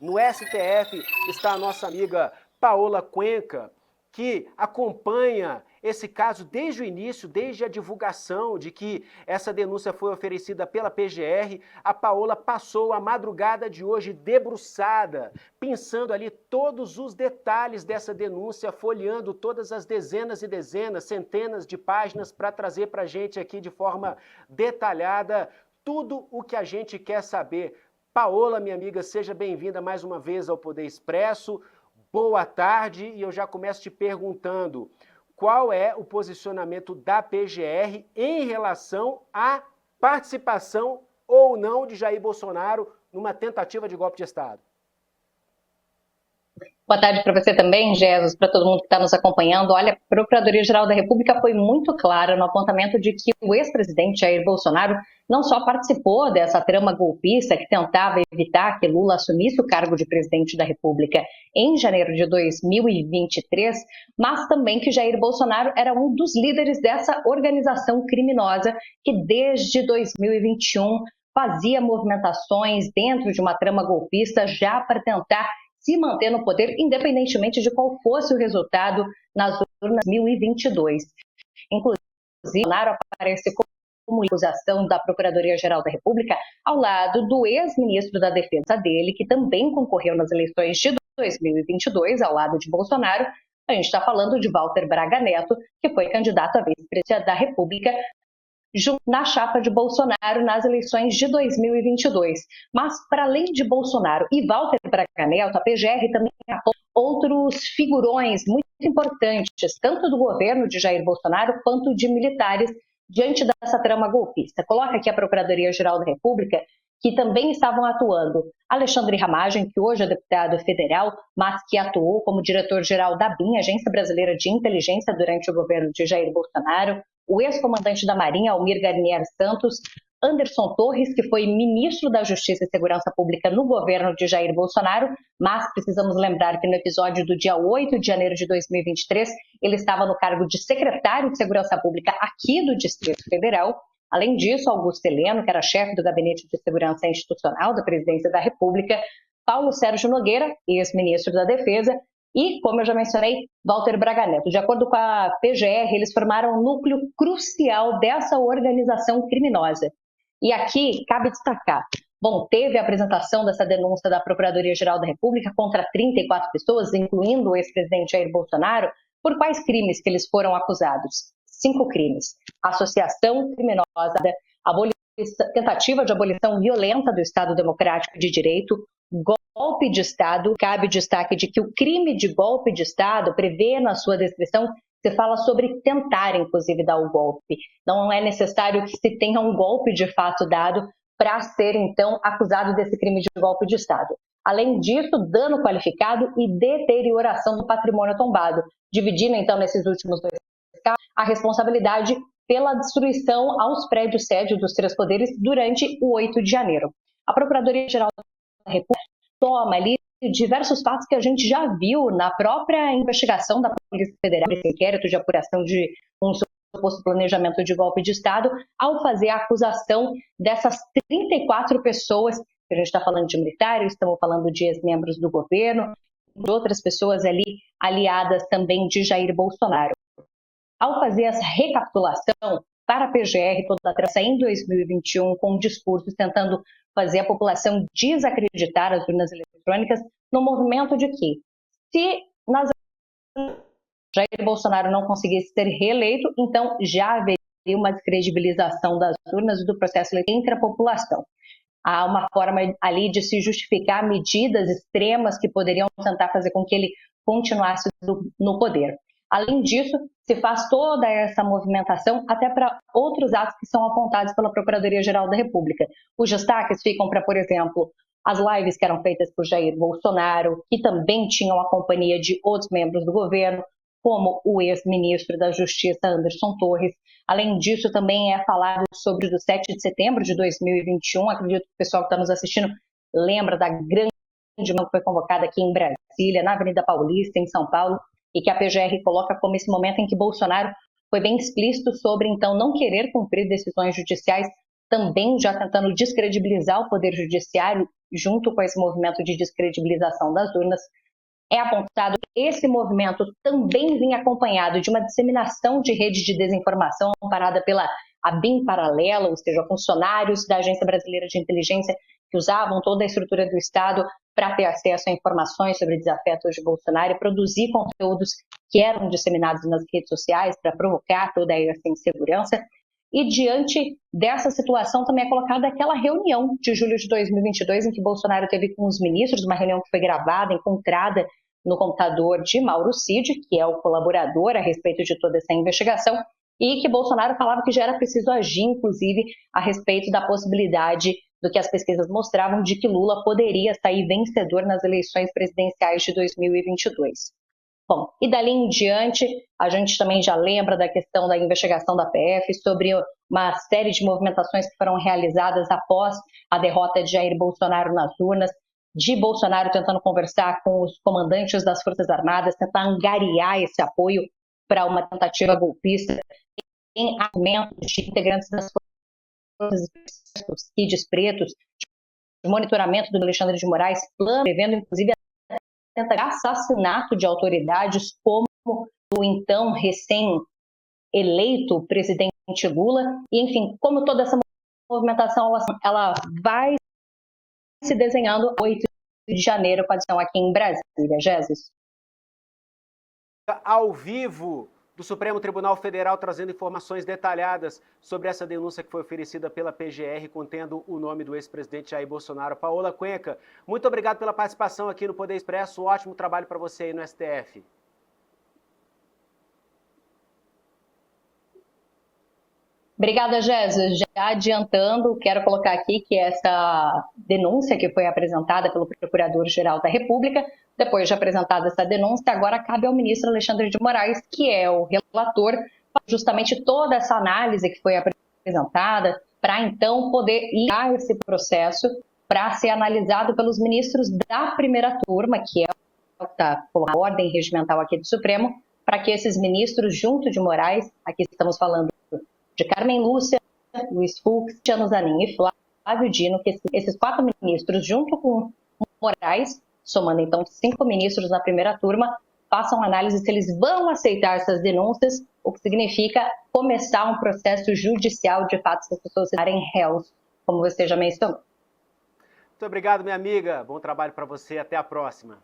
No STF está a nossa amiga Paola Cuenca, que acompanha esse caso desde o início, desde a divulgação de que essa denúncia foi oferecida pela PGR. A Paola passou a madrugada de hoje debruçada, pensando ali todos os detalhes dessa denúncia, folheando todas as dezenas e dezenas, centenas de páginas para trazer para a gente aqui de forma detalhada tudo o que a gente quer saber. Paola, minha amiga, seja bem-vinda mais uma vez ao Poder Expresso. Boa tarde, e eu já começo te perguntando qual é o posicionamento da PGR em relação à participação ou não de Jair Bolsonaro numa tentativa de golpe de Estado. Boa tarde para você também, Jesus, para todo mundo que está nos acompanhando. Olha, a Procuradoria-Geral da República foi muito clara no apontamento de que o ex-presidente Jair Bolsonaro não só participou dessa trama golpista que tentava evitar que Lula assumisse o cargo de presidente da República em janeiro de 2023, mas também que Jair Bolsonaro era um dos líderes dessa organização criminosa que desde 2021 fazia movimentações dentro de uma trama golpista já para tentar se manter no poder, independentemente de qual fosse o resultado nas urnas 2022. Inclusive, Bolsonaro aparece como acusação da Procuradoria-Geral da República ao lado do ex-ministro da Defesa dele, que também concorreu nas eleições de 2022, ao lado de Bolsonaro. A gente está falando de Walter Braga Neto, que foi candidato a vice-presidente da República na chapa de Bolsonaro nas eleições de 2022. Mas, para além de Bolsonaro e Walter Braga Neto, a PGR também aponta outros figurões muito importantes, tanto do governo de Jair Bolsonaro quanto de militares, diante dessa trama golpista. Coloca aqui a Procuradoria-Geral da República, que também estavam atuando. Alexandre Ramagem, que hoje é deputado federal, mas que atuou como diretor-geral da BIM, Agência Brasileira de Inteligência, durante o governo de Jair Bolsonaro. O ex-comandante da Marinha, Almir Garnier Santos, Anderson Torres, que foi ministro da Justiça e Segurança Pública no governo de Jair Bolsonaro, mas precisamos lembrar que no episódio do dia 8 de janeiro de 2023, ele estava no cargo de secretário de Segurança Pública aqui do Distrito Federal. Além disso, Augusto Heleno, que era chefe do Gabinete de Segurança Institucional da Presidência da República, Paulo Sérgio Nogueira, ex-ministro da Defesa, e, como eu já mencionei, Walter Braga Neto. De acordo com a PGR, eles formaram um núcleo crucial dessa organização criminosa. E aqui cabe destacar, bom, teve a apresentação dessa denúncia da Procuradoria-Geral da República contra 34 pessoas, incluindo o ex-presidente Jair Bolsonaro. Por quais crimes que eles foram acusados? 5 crimes. Associação criminosa, tentativa de abolição violenta do Estado Democrático de Direito, golpe de Estado. Cabe destaque de que o crime de golpe de Estado prevê na sua descrição, se fala sobre tentar, inclusive, dar o golpe. Não é necessário que se tenha um golpe de fato dado para ser, então, acusado desse crime de golpe de Estado. Além disso, dano qualificado e deterioração do patrimônio tombado, dividindo, então, nesses últimos 2 casos, a responsabilidade pela destruição aos prédios sede dos 3 poderes durante o 8 de janeiro. A Procuradoria-Geral da República toma ali diversos passos que a gente já viu na própria investigação da Polícia Federal, esse inquérito de apuração de um suposto planejamento de golpe de Estado, ao fazer a acusação dessas 34 pessoas, que a gente está falando de militares, estamos falando de ex-membros do governo, de outras pessoas ali aliadas também de Jair Bolsonaro. Ao fazer essa recapitulação para a PGR, toda a trama em 2021, com discursos tentando fazer a população desacreditar as urnas eletrônicas, no movimento de que, se Jair Bolsonaro não conseguisse ser reeleito, então já haveria uma descredibilização das urnas e do processo eleitoral entre a população. Há uma forma ali de se justificar medidas extremas que poderiam tentar fazer com que ele continuasse no poder. Além disso, se faz toda essa movimentação até para outros atos que são apontados pela Procuradoria-Geral da República. Os destaques ficam para, por exemplo, as lives que eram feitas por Jair Bolsonaro, que também tinham a companhia de outros membros do governo, como o ex-ministro da Justiça, Anderson Torres. Além disso, também é falado sobre o 7 de setembro de 2021. Acredito que o pessoal que está nos assistindo lembra da grande reunião que foi convocada aqui em Brasília, na Avenida Paulista, em São Paulo, e que a PGR coloca como esse momento em que Bolsonaro foi bem explícito sobre, então, não querer cumprir decisões judiciais, também já tentando descredibilizar o Poder Judiciário junto com esse movimento de descredibilização das urnas, é apontado que esse movimento também vinha acompanhado de uma disseminação de rede de desinformação amparada pela ABIN paralela, ou seja, funcionários da Agência Brasileira de Inteligência que usavam toda a estrutura do Estado para ter acesso a informações sobre desafetos de Bolsonaro e produzir conteúdos que eram disseminados nas redes sociais para provocar toda essa insegurança. E diante dessa situação também é colocada aquela reunião de julho de 2022 em que Bolsonaro teve com os ministros, uma reunião que foi gravada, encontrada no computador de Mauro Cid, que é o colaborador a respeito de toda essa investigação, e que Bolsonaro falava que já era preciso agir, inclusive, a respeito da possibilidade do que as pesquisas mostravam de que Lula poderia sair vencedor nas eleições presidenciais de 2022. Bom, e dali em diante, a gente também já lembra da questão da investigação da PF sobre uma série de movimentações que foram realizadas após a derrota de Jair Bolsonaro nas urnas, de Bolsonaro tentando conversar com os comandantes das Forças Armadas, tentar angariar esse apoio para uma tentativa golpista, em argumentos de integrantes das Forças Armadas, kids pretos, de monitoramento do Alexandre de Moraes, prevendo inclusive tentar assassinato de autoridades como o então recém-eleito presidente Lula, e enfim, como toda essa movimentação ela vai se desenhando 8 de janeiro, pode ser aqui em Brasília. Jesus. Ao vivo do Supremo Tribunal Federal, trazendo informações detalhadas sobre essa denúncia que foi oferecida pela PGR, contendo o nome do ex-presidente Jair Bolsonaro. Paola Cuenca, muito obrigado pela participação aqui no Poder Expresso. Ótimo trabalho para você aí no STF. Obrigada, Jesus. Já adiantando, quero colocar aqui que essa denúncia que foi apresentada pelo Procurador-Geral da República, depois de apresentada essa denúncia, agora cabe ao ministro Alexandre de Moraes, que é o relator, justamente toda essa análise que foi apresentada, para então poder ir a esse processo para ser analisado pelos ministros da primeira turma, que é o que está com a ordem regimental aqui do Supremo, para que esses ministros, junto de Moraes, aqui estamos falando de Carmen Lúcia, Luiz Fux, Tiano Zanin e Flávio Dino, que esses 4 ministros, junto com Moraes, somando então 5 ministros na primeira turma, façam análise se eles vão aceitar essas denúncias, o que significa começar um processo judicial de fato se as pessoas estarem réus, como você já mencionou. Muito obrigado, minha amiga. Bom trabalho para você. Até a próxima.